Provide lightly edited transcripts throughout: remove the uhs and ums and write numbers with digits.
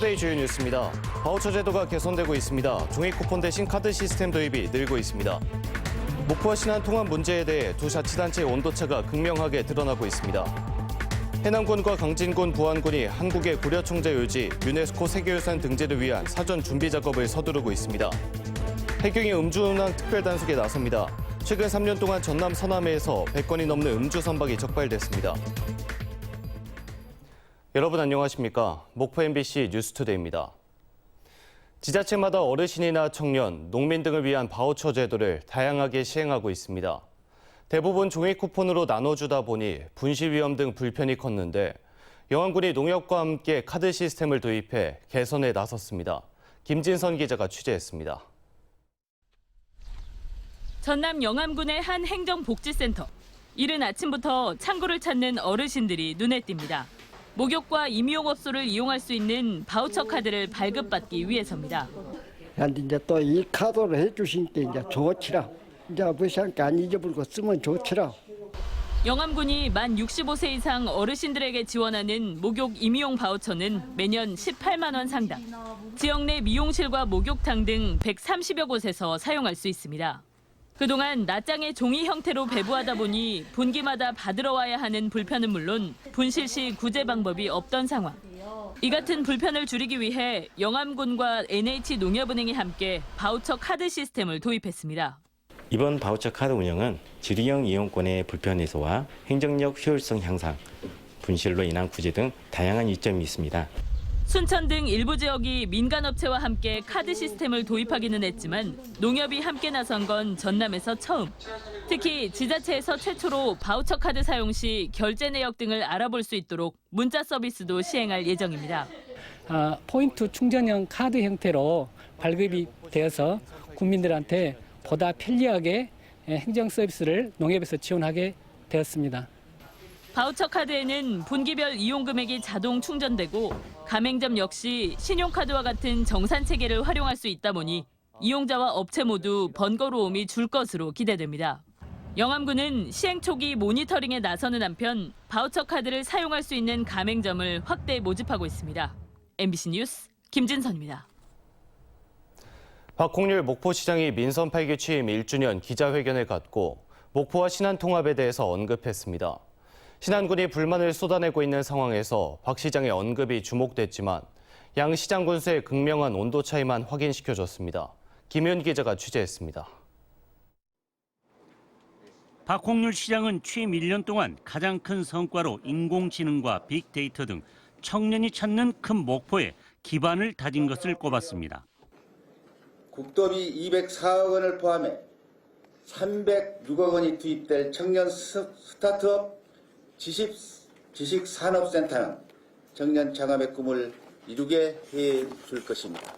뉴스투데이 주요 뉴스입니다. 바우처 제도가 개선되고 있습니다. 종이 쿠폰 대신 카드 시스템 도입이 늘고 있습니다. 목포와 신안 통합 문제에 대해 두 자치단체의 온도차가 극명하게 드러나고 있습니다. 해남군과 강진군, 부안군이 한국의 고려청자 요지, 유네스코 세계유산 등재를 위한 사전 준비 작업을 서두르고 있습니다. 해경이 음주운항 특별단속에 나섭니다. 최근 3년 동안 전남 서남해에서 100건이 넘는 음주 선박이 적발됐습니다. 여러분 안녕하십니까? 목포 MBC 뉴스투데이입니다. 지자체마다 어르신이나 청년, 농민 등을 위한 바우처 제도를 다양하게 시행하고 있습니다. 대부분 종이 쿠폰으로 나눠주다 보니 분실 위험 등 불편이 컸는데 영암군이 농협과 함께 카드 시스템을 도입해 개선에 나섰습니다. 김진선 기자가 취재했습니다. 전남 영암군의 한 행정복지센터. 이른 아침부터 창구를 찾는 어르신들이 눈에 띕니다. 목욕과 임용업소를 이용할 수 있는 바우처 카드를 발급받기 위해서입니다. 이제 또 이 카드로 해주시니까 이제 좋지라. 이제 무시하니까 안 잊어버리고 쓰면 좋지라. 영암군이 만 65세 이상 어르신들에게 지원하는 목욕 임용 바우처는 매년 18만 원 상당. 지역 내 미용실과 목욕탕 등 130여 곳에서 사용할 수 있습니다. 그동안 낱장의 종이 형태로 배부하다 보니 분기마다 받으러 와야 하는 불편은 물론 분실 시 구제 방법이 없던 상황. 이 같은 불편을 줄이기 위해 영암군과 NH농협은행이 함께 바우처 카드 시스템을 도입했습니다. 이번 바우처 카드 운영은 질의형 이용권의 불편 해소와 행정력 효율성 향상, 분실로 인한 구제 등 다양한 이점이 있습니다. 순천 등 일부 지역이 민간업체와 함께 카드 시스템을 도입하기는 했지만 농협이 함께 나선 건 전남에서 처음. 특히 지자체에서 최초로 바우처 카드 사용 시 결제 내역 등을 알아볼 수 있도록 문자 서비스도 시행할 예정입니다. 포인트 충전형 카드 형태로 발급이 되어서 국민들한테 보다 편리하게 행정 서비스를 농협에서 지원하게 되었습니다. 바우처 카드에는 분기별 이용 금액이 자동 충전되고 가맹점 역시 신용카드와 같은 정산 체계를 활용할 수 있다 보니 이용자와 업체 모두 번거로움이 줄 것으로 기대됩니다. 영암군은 시행 초기 모니터링에 나서는 한편 바우처 카드를 사용할 수 있는 가맹점을 확대 모집하고 있습니다. MBC 뉴스 김진선입니다. 박홍률 목포시장이 민선 8기 취임 1주년 기자회견을 갖고 목포와 신안 통합에 대해서 언급했습니다. 신안군이 불만을 쏟아내고 있는 상황에서 박 시장의 언급이 주목됐지만 양 시장 군수의 극명한 온도 차이만 확인시켜줬습니다. 김윤 기자가 취재했습니다. 박홍률 시장은 취임 1년 동안 가장 큰 성과로 인공지능과 빅데이터 등 청년이 찾는 큰 목포에 기반을 다진 것을 꼽았습니다. 국도비 204억 원을 포함해 306억 원이 투입될 청년 스타트업 지식산업센터는 청년 창업의 꿈을 이루게 해줄 것입니다.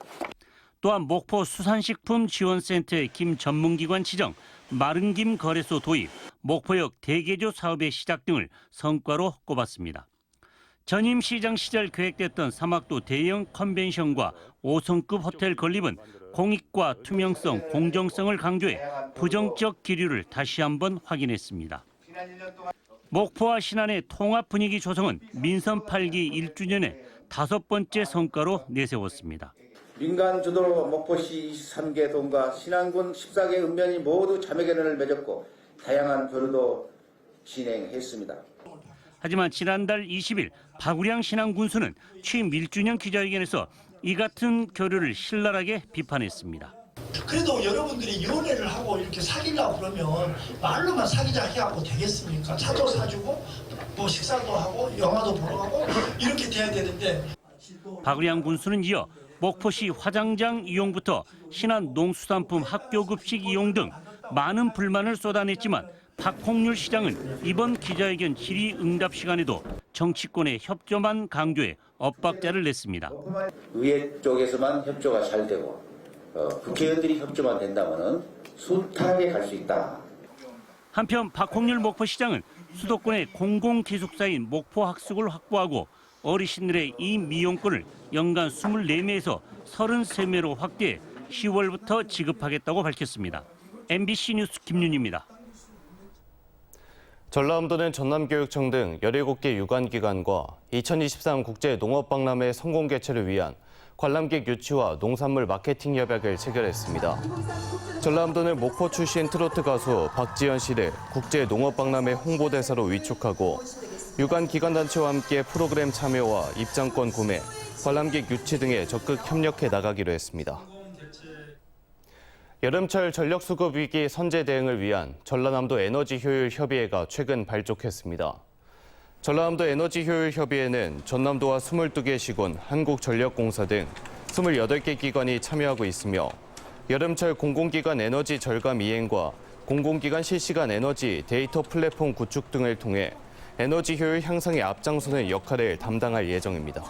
또한 목포 수산식품 지원센터의 김 전문기관 지정, 마른김 거래소 도입, 목포역 대개조 사업의 시작 등을 성과로 꼽았습니다. 전임 시장 시절 계획됐던 사막도 대형 컨벤션과 5성급 호텔 건립은 공익과 투명성, 공정성을 강조해 부정적 기류를 다시 한번 확인했습니다. 목포와 신안의 통합 분위기 조성은 민선 8기 1주년의 5번째 성과로 내세웠습니다. 민간 주도로 목포시 23개 동과 신안군 14개 읍면이 모두 자매결연을 맺었고 다양한 교류도 진행했습니다. 하지만 지난달 20일 박우량 신안 군수는 취임 1주년 기자회견에서 이 같은 교류를 신랄하게 비판했습니다. 그래도 여러분들이 연애를 하고 이렇게 사귀려고 그러면 말로만 사귀자 해갖고 되겠습니까? 차도 사주고 뭐 식사도 하고 영화도 보러 가고 이렇게 돼야 되는데. 박우량 군수는 이어 목포시 화장장 이용부터 신안 농수산품 학교급식 이용 등 많은 불만을 쏟아냈지만 박홍률 시장은 이번 기자회견 질의응답 시간에도 정치권의 협조만 강조해 엇박자를 냈습니다. 의회 쪽에서만 협조가 잘 되고 국회의원들이 협조만 된다면 숱하게 갈 수 있다. 한편 박홍률 목포시장은 수도권의 공공기숙사인 목포학숙을 확보하고 어르신들의 이 미용권을 연간 24매에서 33매로 확대해 10월부터 지급하겠다고 밝혔습니다. MBC 뉴스 김윤입니다. 전라남도는 전남교육청 등 17개 유관기관과 2023 국제농업박람회 성공 개최를 위한 관람객 유치와 농산물 마케팅 협약을 체결했습니다. 전라남도는 목포 출신 트로트 가수 박지현 씨를 국제농업박람회 홍보대사로 위촉하고 유관 기관단체와 함께 프로그램 참여와 입장권 구매, 관람객 유치 등에 적극 협력해 나가기로 했습니다. 여름철 전력수급 위기 선제 대응을 위한 전라남도 에너지효율협의회가 최근 발족했습니다. 전라남도 에너지효율협의회는 전남도와 22개 시군, 한국전력공사 등 28개 기관이 참여하고 있으며 여름철 공공기관 에너지 절감 이행과 공공기관 실시간 에너지 데이터 플랫폼 구축 등을 통해 에너지 효율 향상에 앞장서는 역할을 담당할 예정입니다.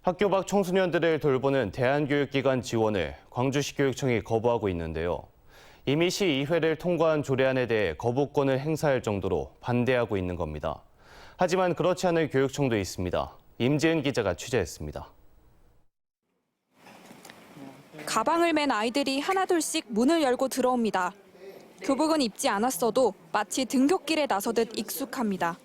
학교 밖 청소년들을 돌보는 대한교육기관 지원을 광주시 교육청이 거부하고 있는데요. 이미 시의회를 통과한 조례안에 대해 거부권을 행사할 정도로 반대하고 있는 겁니다. 하지만 그렇지 않은 교육청도 있습니다. 임지은 기자가 취재했습니다. 가방을 맨 아이들이 하나둘씩 문을 열고 들어옵니다. 교복은 입지 않았어도 마치 등굣길에 나서듯 익숙합니다.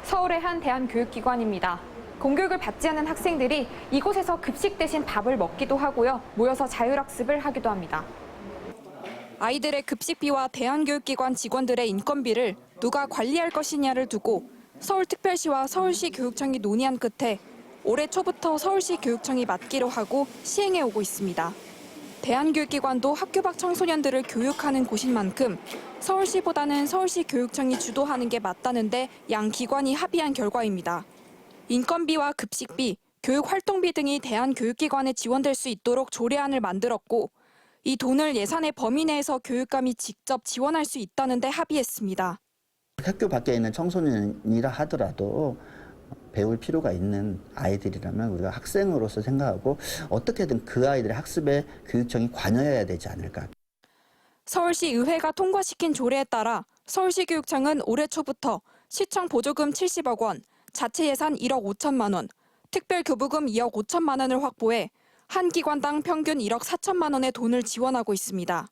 서울의 한 대한교육기관입니다. 공교육을 받지 않은 학생들이 이곳에서 급식 대신 밥을 먹기도 하고요. 모여서 자율학습을 하기도 합니다. 아이들의 급식비와 대한교육기관 직원들의 인건비를 누가 관리할 것이냐를 두고 서울특별시와 서울시 교육청이 논의한 끝에 올해 초부터 서울시 교육청이 맡기로 하고 시행해 오고 있습니다. 대한교육기관도 학교 밖 청소년들을 교육하는 곳인 만큼 서울시보다는 서울시 교육청이 주도하는 게 맞다는데 양 기관이 합의한 결과입니다. 인건비와 급식비, 교육활동비 등이 대한교육기관에 지원될 수 있도록 조례안을 만들었고 이 돈을 예산의 범위 내에서 교육감이 직접 지원할 수 있다는데 합의했습니다. 학교 밖에 있는 청소년이라 하더라도 배울 필요가 있는 아이들이라면 우리가 학생으로서 생각하고 어떻게든 그 아이들의 학습에 교육청이 관여해야 되지 않을까. 서울시 의회가 통과시킨 조례에 따라 서울시 교육청은 올해 초부터 시청 보조금 70억 원, 자체 예산 1억 5천만 원, 특별 교부금 2억 5천만 원을 확보해 한 기관당 평균 1억 4천만 원의 돈을 지원하고 있습니다.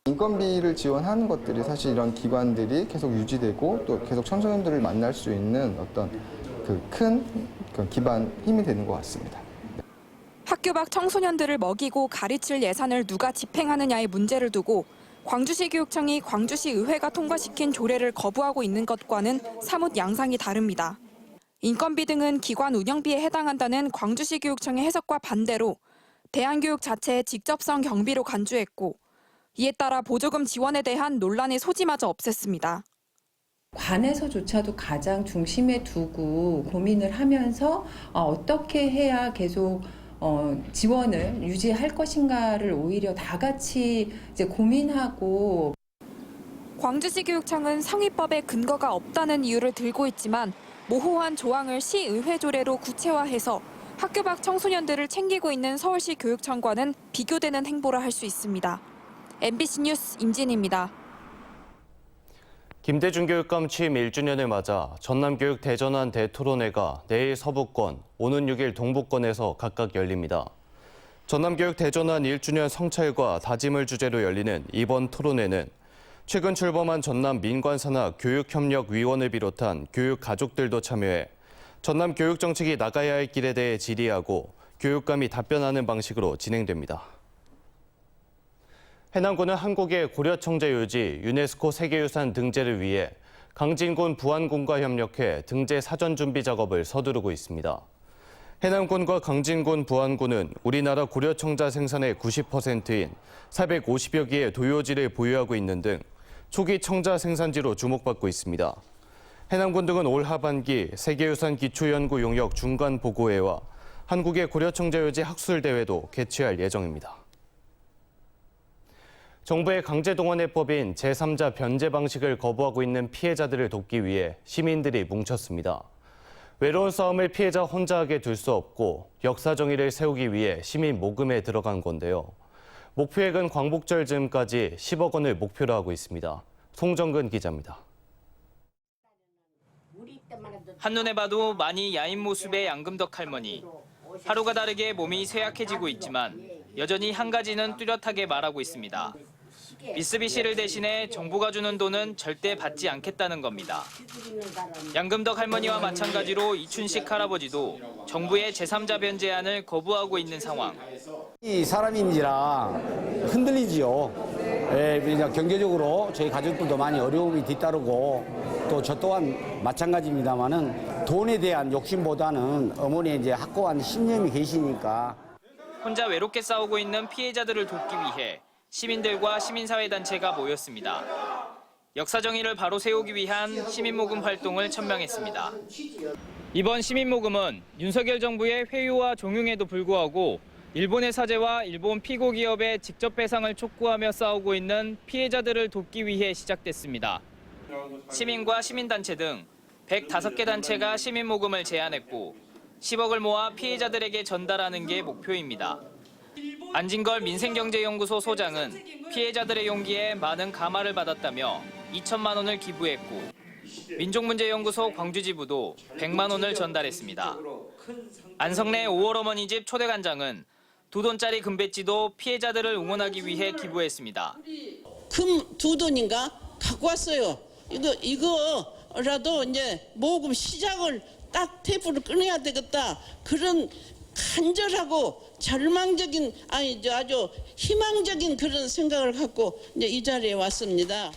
인건비를 지원하는 것들이 사실 이런 기관들이 계속 유지되고 또 계속 청소년들을 만날 수 있는 어떤 그 큰 기반 힘이 되는 것 같습니다. 학교 밖 청소년들을 먹이고 가르칠 예산을 누가 집행하느냐의 문제를 두고 광주시 교육청이 광주시 의회가 통과시킨 조례를 거부하고 있는 것과는 사뭇 양상이 다릅니다. 인건비 등은 기관 운영비에 해당한다는 광주시 교육청의 해석과 반대로 대한교육 자체의 직접성 경비로 간주했고 이에 따라 보조금 지원에 대한 논란의 소지마저 없앴습니다. 관에서조차도 가장 중심에 두고 고민을 하면서 어떻게 해야 계속 지원을 유지할 것인가를 오히려 다 같이 이제 고민하고. 광주시 교육청은 상위법에 근거가 없다는 이유를 들고 있지만 모호한 조항을 시의회 조례로 구체화해서 학교 밖 청소년들을 챙기고 있는 서울시 교육청과는 비교되는 행보를 할 수 있습니다. MBC 뉴스 임진희입니다. 김대중 교육감 취임 1주년을 맞아 전남교육 대전환 대토론회가 내일 서부권, 오는 6일 동부권에서 각각 열립니다. 전남교육 대전환 1주년 성찰과 다짐을 주제로 열리는 이번 토론회는 최근 출범한 전남 민관산하 교육협력위원을 비롯한 교육 가족들도 참여해 전남 교육 정책이 나가야 할 길에 대해 질의하고 교육감이 답변하는 방식으로 진행됩니다. 해남군은 한국의 고려청자 유지 유네스코 세계유산 등재를 위해 강진군 부안군과 협력해 등재 사전 준비 작업을 서두르고 있습니다. 해남군과 강진군 부안군은 우리나라 고려청자 생산의 90%인 450여 개의 도요지를 보유하고 있는 등 초기 청자 생산지로 주목받고 있습니다. 해남군 등은 올 하반기 세계유산 기초연구 용역 중간 보고회와 한국의 고려청자유지 학술대회도 개최할 예정입니다. 정부의 강제동원해법인 제3자 변제 방식을 거부하고 있는 피해자들을 돕기 위해 시민들이 뭉쳤습니다. 외로운 싸움을 피해자 혼자 하게 둘 수 없고 역사 정의를 세우기 위해 시민 모금에 들어간 건데요. 목표액은 광복절 즈음까지 10억 원을 목표로 하고 있습니다. 송정근 기자입니다. 한눈에 봐도 많이 야인 모습의 양금덕 할머니. 하루가 다르게 몸이 쇠약해지고 있지만 여전히 한 가지는 뚜렷하게 말하고 있습니다. 미쓰비시를 대신해 정부가 주는 돈은 절대 받지 않겠다는 겁니다. 양금덕 할머니와 마찬가지로 이춘식 할아버지도 정부의 제3자 변제안을 거부하고 있는 상황. 이 사람인지라 흔들리지요. 그냥 경제적으로 저희 가족들도 많이 어려움이 뒤따르고 또 저 또한 마찬가지입니다만은 돈에 대한 욕심보다는 어머니의 이제 확고한 신념이 계시니까. 혼자 외롭게 싸우고 있는 피해자들을 돕기 위해 시민들과 시민사회단체가 모였습니다. 역사정의를 바로 세우기 위한 시민모금 활동을 천명했습니다. 이번 시민모금은 윤석열 정부의 회유와 종용에도 불구하고 일본의 사죄와 일본 피고 기업의 직접 배상을 촉구하며 싸우고 있는 피해자들을 돕기 위해 시작됐습니다. 시민과 시민단체 등 105개 단체가 시민모금을 제안했고 10억을 모아 피해자들에게 전달하는 게 목표입니다. 안진걸 민생경제연구소 소장은 피해자들의 용기에 많은 감화를 받았다며 2천만 원을 기부했고 민족문제연구소 광주지부도 100만 원을 전달했습니다. 안성내 5월 어머니 집 초대관장은 2돈짜리 금배지도 피해자들을 응원하기 위해 기부했습니다. 금 2돈인가 갖고 왔어요. 이거라도 이제 모금 시작을 딱 테이프를 끊어야 되겠다. 그런 간절하고 절망적인 아주 희망적인 그런 생각을 갖고 이제 이 자리에 왔습니다.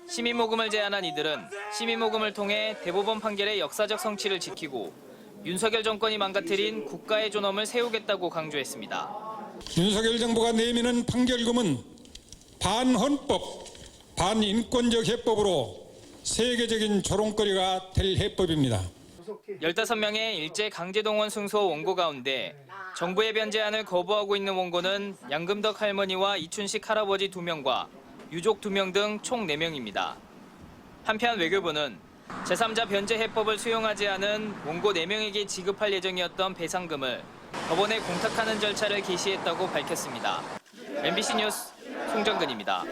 시민모금을 제안한 이들은 시민모금을 통해 대법원 판결의 역사적 성취를 지키고 윤석열 정권이 망가뜨린 국가의 존엄을 세우겠다고 강조했습니다. 윤석열 정부가 내미는 판결금은 반헌법, 반인권적 해법으로 세계적인 조롱거리가 될 해법입니다. 15명의 일제 강제동원 승소 원고 가운데 정부의 변제안을 거부하고 있는 원고는 양금덕 할머니와 이춘식 할아버지 2명과 유족 2명 등 총 4명입니다. 한편 외교부는 제3자 변제 해법을 수용하지 않은 원고 4명에게 지급할 예정이었던 배상금을 법원에 공탁하는 절차를 개시했다고 밝혔습니다. MBC 뉴스 송정근입니다.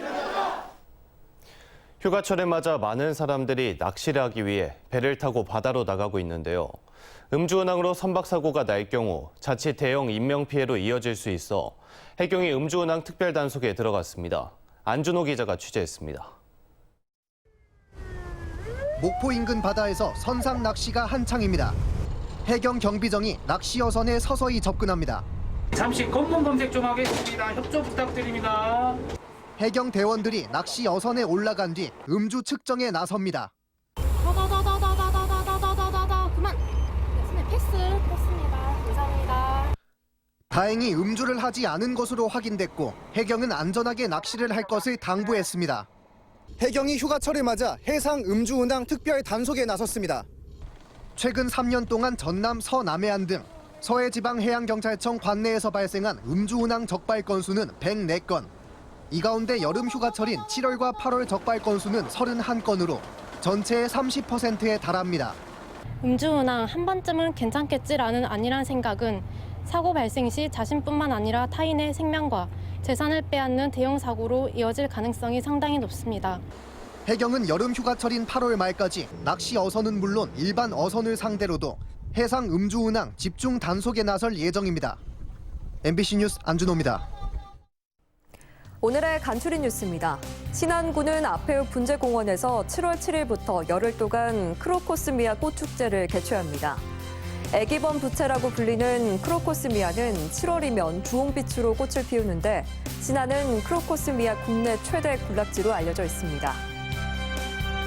휴가철을 맞아 많은 사람들이 낚시를 하기 위해 배를 타고 바다로 나가고 있는데요. 음주운항으로 선박사고가 날 경우 자칫 대형 인명피해로 이어질 수 있어 해경이 음주운항 특별단속에 들어갔습니다. 안준호 기자가 취재했습니다. 목포 인근 바다에서 선상 낚시가 한창입니다. 해경 경비정이 낚시 어선에 서서히 접근합니다. 잠시 검문 검색 좀 하겠습니다. 협조 부탁드립니다. 해경 대원들이 낚시 어선에 올라간 뒤 음주 측정에 나섭니다. 그만. 손에 패스입니다. 감사합니다. 다행히 음주를 하지 않은 것으로 확인됐고 해경은 안전하게 낚시를 할 것을 당부했습니다. 해경이 휴가철을 맞아 해상 음주운항 특별 단속에 나섰습니다. 최근 3년 동안 전남 서남해안 등 서해지방해양경찰청 관내에서 발생한 음주운항 적발 건수는 104건. 이 가운데 여름 휴가철인 7월과 8월 적발 건수는 31건으로 전체의 30%에 달합니다. 음주운항 한 번쯤은 괜찮겠지라는 안일한 생각은 사고 발생 시 자신뿐만 아니라 타인의 생명과 재산을 빼앗는 대형 사고로 이어질 가능성이 상당히 높습니다. 해경은 여름 휴가철인 8월 말까지 낚시 어선은 물론 일반 어선을 상대로도 해상 음주운항 집중 단속에 나설 예정입니다. MBC 뉴스 안준호입니다. 오늘의 간추린 뉴스입니다. 신안군은 아페우 분재공원에서 7월 7일부터 열흘 동안 크로코스미아 꽃축제를 개최합니다. 애기범 부채라고 불리는 크로코스미아는 7월이면 주홍빛으로 꽃을 피우는데 신안은 크로코스미아 국내 최대 군락지로 알려져 있습니다.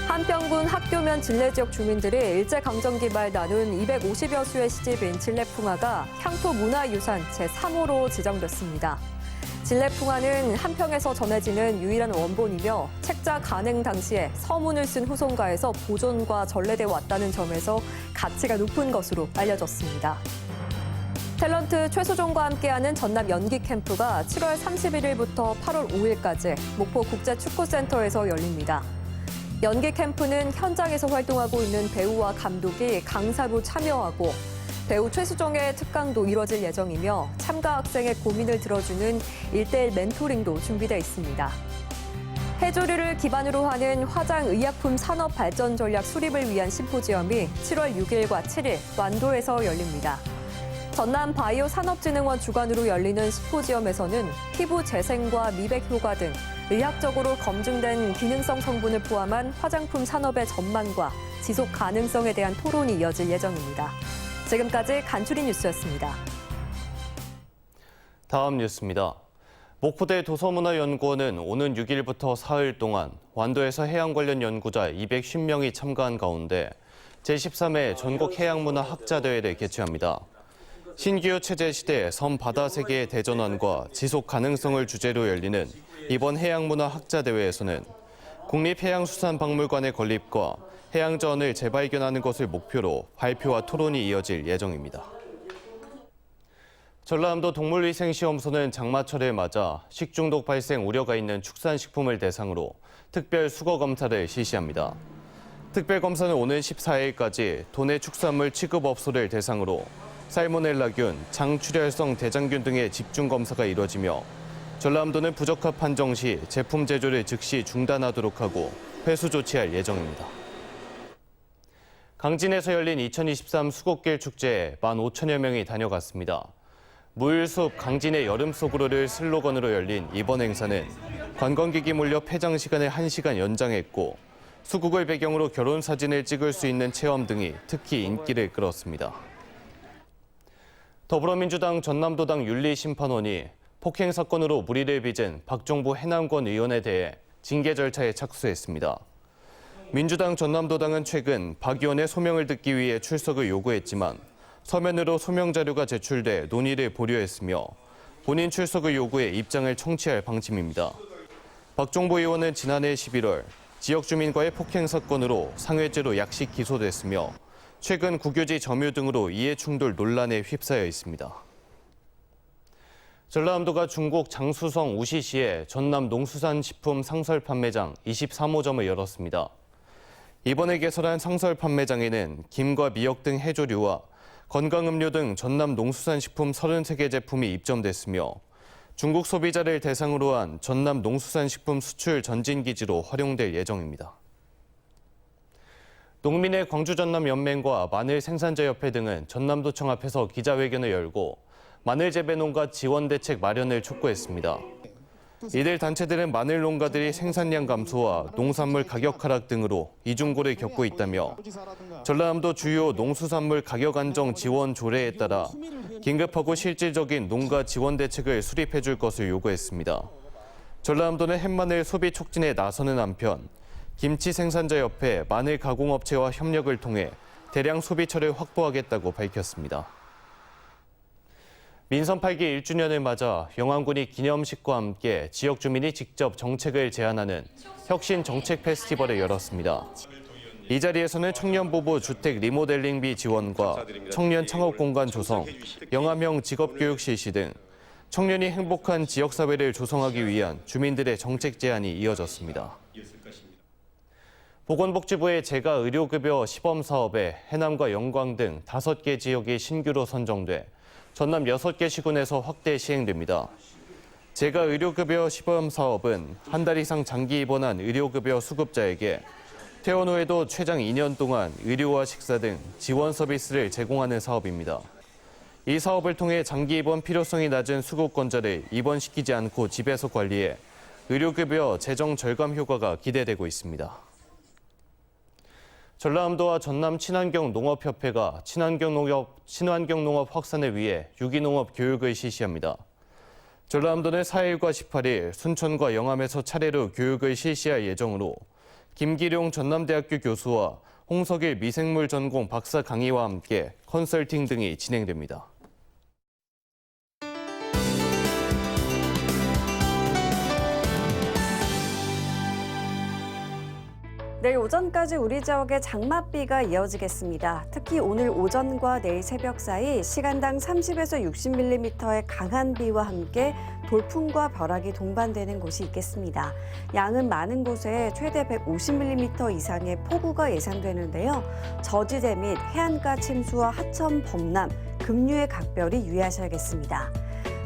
한평군 학교면 진례 지역 주민들이 일제강점기 말 나눈 250여 수의 시집인 진례풍화가 향토문화유산 제3호로 지정됐습니다. 진례풍화는 한평에서 전해지는 유일한 원본이며 책자 간행 당시에 서문을 쓴 후손가에서 보존과 전래돼 왔다는 점에서 가치가 높은 것으로 알려졌습니다. 탤런트 최수종과 함께하는 전남 연기 캠프가 7월 31일부터 8월 5일까지 목포 국제축구센터에서 열립니다. 연기 캠프는 현장에서 활동하고 있는 배우와 감독이 강사로 참여하고 배우 최수종의 특강도 이뤄질 예정이며 참가 학생의 고민을 들어주는 1:1 멘토링도 준비되어 있습니다. 해조류를 기반으로 하는 화장의약품 산업 발전 전략 수립을 위한 심포지엄이 7월 6일과 7일 완도에서 열립니다. 전남 바이오 산업진흥원 주관으로 열리는 심포지엄에서는 피부 재생과 미백 효과 등 의학적으로 검증된 기능성 성분을 포함한 화장품 산업의 전망과 지속 가능성에 대한 토론이 이어질 예정입니다. 지금까지 간추린 뉴스였습니다. 다음 뉴스입니다. 목포대 도서문화연구원은 오는 6일부터 사흘 동안 완도에서 해양 관련 연구자 210명이 참가한 가운데 제13회 전국 해양문화 학자대회를 개최합니다. 신기후 체제 시대 섬 바다 세계의 대전환과 지속 가능성을 주제로 열리는 이번 해양문화 학자대회에서는 국립해양수산박물관의 건립과 해양자원을 재발견하는 것을 목표로 발표와 토론이 이어질 예정입니다. 전라남도 동물위생시험소는 장마철을 맞아 식중독 발생 우려가 있는 축산식품을 대상으로 특별 수거 검사를 실시합니다. 특별검사는 오는 14일까지 도내 축산물 취급업소를 대상으로 살모넬라균, 장출혈성 대장균 등의 집중검사가 이뤄지며 전라남도는 부적합 판정 시 제품 제조를 즉시 중단하도록 하고 회수 조치할 예정입니다. 강진에서 열린 2023 수국길 축제에 15,000여 명이 다녀갔습니다. 무일숲 강진의 여름 속으로를 슬로건으로 열린 이번 행사는 관광객이 몰려 폐장 시간을 1시간 연장했고 수국을 배경으로 결혼 사진을 찍을 수 있는 체험 등이 특히 인기를 끌었습니다. 더불어민주당 전남도당 윤리심판원이 폭행 사건으로 물의를 빚은 박종부 해남권 의원에 대해 징계 절차에 착수했습니다. 민주당 전남도당은 최근 박 의원의 소명을 듣기 위해 출석을 요구했지만 서면으로 소명 자료가 제출돼 논의를 보류했으며 본인 출석을 요구해 입장을 청취할 방침입니다. 박종부 의원은 지난해 11월 지역 주민과의 폭행 사건으로 상해죄로 약식 기소됐으며 최근 국유지 점유 등으로 이해충돌 논란에 휩싸여 있습니다. 전라남도가 중국 장쑤성 우시시에 전남 농수산식품 상설 판매장 23호점을 열었습니다. 이번에 개설한 상설 판매장에는 김과 미역 등 해조류와 건강음료 등 전남 농수산식품 33개 제품이 입점됐으며 중국 소비자를 대상으로 한 전남 농수산식품 수출 전진기지로 활용될 예정입니다. 농민의 광주전남연맹과 마늘생산자협회 등은 전남도청 앞에서 기자회견을 열고 마늘 재배 농가 지원 대책 마련을 촉구했습니다. 이들 단체들은 마늘 농가들이 생산량 감소와 농산물 가격 하락 등으로 이중고를 겪고 있다며 전라남도 주요 농수산물 가격 안정 지원 조례에 따라 긴급하고 실질적인 농가 지원 대책을 수립해 줄 것을 요구했습니다. 전라남도는 햇마늘 소비 촉진에 나서는 한편 김치 생산자협회 마늘 가공업체와 협력을 통해 대량 소비처를 확보하겠다고 밝혔습니다. 민선 8기 1주년을 맞아 영암군이 기념식과 함께 지역 주민이 직접 정책을 제안하는 혁신 정책 페스티벌을 열었습니다. 이 자리에서는 청년 부부 주택 리모델링비 지원과 청년 창업 공간 조성, 영암형 직업교육 실시 등 청년이 행복한 지역사회를 조성하기 위한 주민들의 정책 제안이 이어졌습니다. 보건복지부의 재가 의료급여 시범사업에 해남과 영광 등 5개 지역이 신규로 선정돼 전남 6개 시군에서 확대 시행됩니다. 재가 의료급여 시범사업은 한 달 이상 장기 입원한 의료급여 수급자에게 퇴원 후에도 최장 2년 동안 의료와 식사 등 지원 서비스를 제공하는 사업입니다. 이 사업을 통해 장기 입원 필요성이 낮은 수급권자를 입원시키지 않고 집에서 관리해 의료급여 재정 절감 효과가 기대되고 있습니다. 전라남도와 전남 친환경 농업협회가 친환경 농업 확산을 위해 유기농업 교육을 실시합니다. 전라남도는 4일과 18일 순천과 영암에서 차례로 교육을 실시할 예정으로 김기룡 전남대학교 교수와 홍석일 미생물 전공 박사 강의와 함께 컨설팅 등이 진행됩니다. 내일 오전까지 우리 지역에 장맛비가 이어지겠습니다. 특히 오늘 오전과 내일 새벽 사이 시간당 30에서 60mm의 강한 비와 함께 돌풍과 벼락이 동반되는 곳이 있겠습니다. 양은 많은 곳에 최대 150mm 이상의 폭우가 예상되는데요. 저지대 및 해안가 침수와 하천, 범람, 급류에 각별히 유의하셔야겠습니다.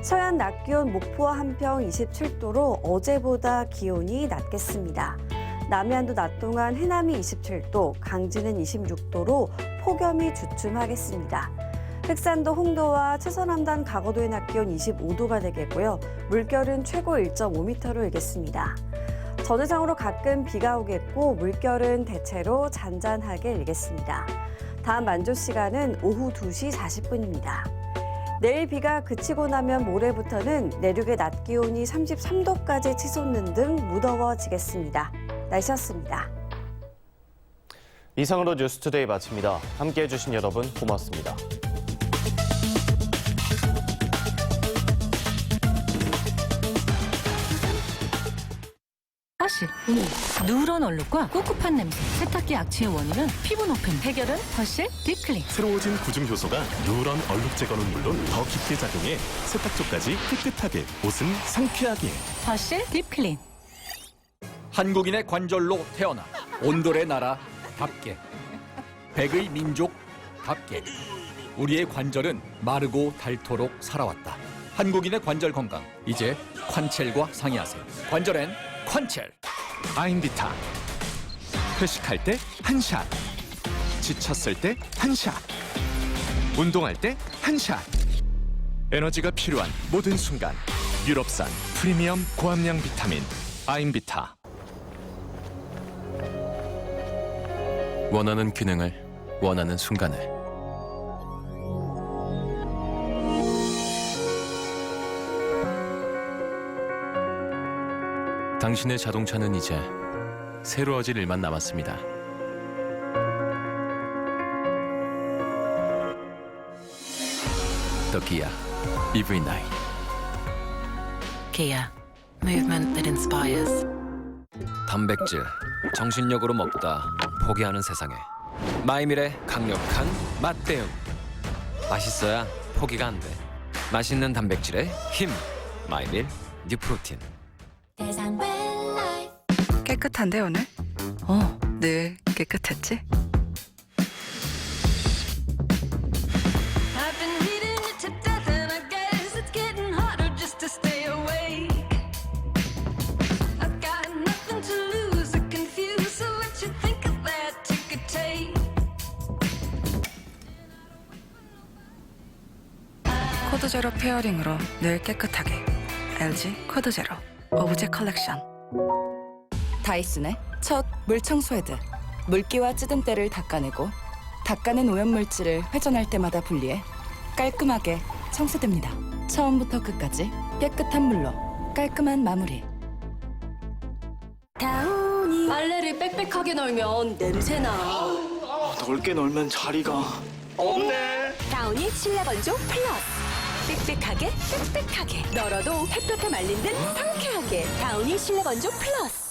서해안 낮 기온 목포와 한평 27도로 어제보다 기온이 낮겠습니다. 남해안도 낮 동안 해남이 27도, 강진은 26도로 폭염이 주춤하겠습니다. 흑산도 홍도와 최서남단 가거도의 낮 기온 25도가 되겠고요. 물결은 최고 1.5m로 일겠습니다. 전해상으로 가끔 비가 오겠고 물결은 대체로 잔잔하게 일겠습니다. 다음 만조 시간은 오후 2시 40분입니다. 내일 비가 그치고 나면 모레부터는 내륙의 낮 기온이 33도까지 치솟는 등 무더워지겠습니다. 날씨였습니다. 이상으로 뉴스투데이 마칩니다. 함께해 주신 여러분 고맙습니다. 허쉬. 누런 얼룩과 꿉꿉한 냄새, 세탁기 악취의 원인은 피부 노폐. 해결은 허쉬 딥클린. 새로워진 구중 효소가 누런 얼룩 제거는 물론 더 깊게 작용해 세탁조까지 깨끗하게, 옷은 상쾌하게. 허쉬 딥클린. 한국인의 관절로 태어나 온돌의 나라답게, 백의 민족답게 우리의 관절은 마르고 닳도록 살아왔다. 한국인의 관절 건강, 이제 콴첼과 상의하세요. 관절엔 콴첼. 아임비타. 회식할 때 한 샷. 지쳤을 때 한 샷. 운동할 때 한 샷. 에너지가 필요한 모든 순간. 유럽산 프리미엄 고함량 비타민 아임비타. 원하는 기능을 원하는 순간에. 당신의 자동차는 이제 새로워질 일만 남았습니다. The Kia EV9. Kia. Movement that inspires. 단백질, 정신력으로 먹다 포기하는 세상에 마이밀의 강력한 맛 대응. 맛있어야 포기가 안 돼. 맛있는 단백질의 힘. 마이밀 뉴프로틴. 깨끗한데 오늘? 늘 깨끗했지? 코드 제로 페어링으로 늘 깨끗하게. LG 코드 제로 오브제 컬렉션. 다이슨의 첫 물청소 헤드. 물기와 찌든 때를 닦아내고 닦아낸 오염물질을 회전할 때마다 분리해 깔끔하게 청소됩니다. 처음부터 끝까지 깨끗한 물로 깔끔한 마무리. 다운이. 빨래를 빽빽하게 널면 냄새나. 넓게 널면 자리가 없네. 다운이 실내 건조 플러스. 빽빽하게 빽빽하게 널어도 햇볕에 말린 듯 상쾌하게. 다운이 실내 건조 플러스.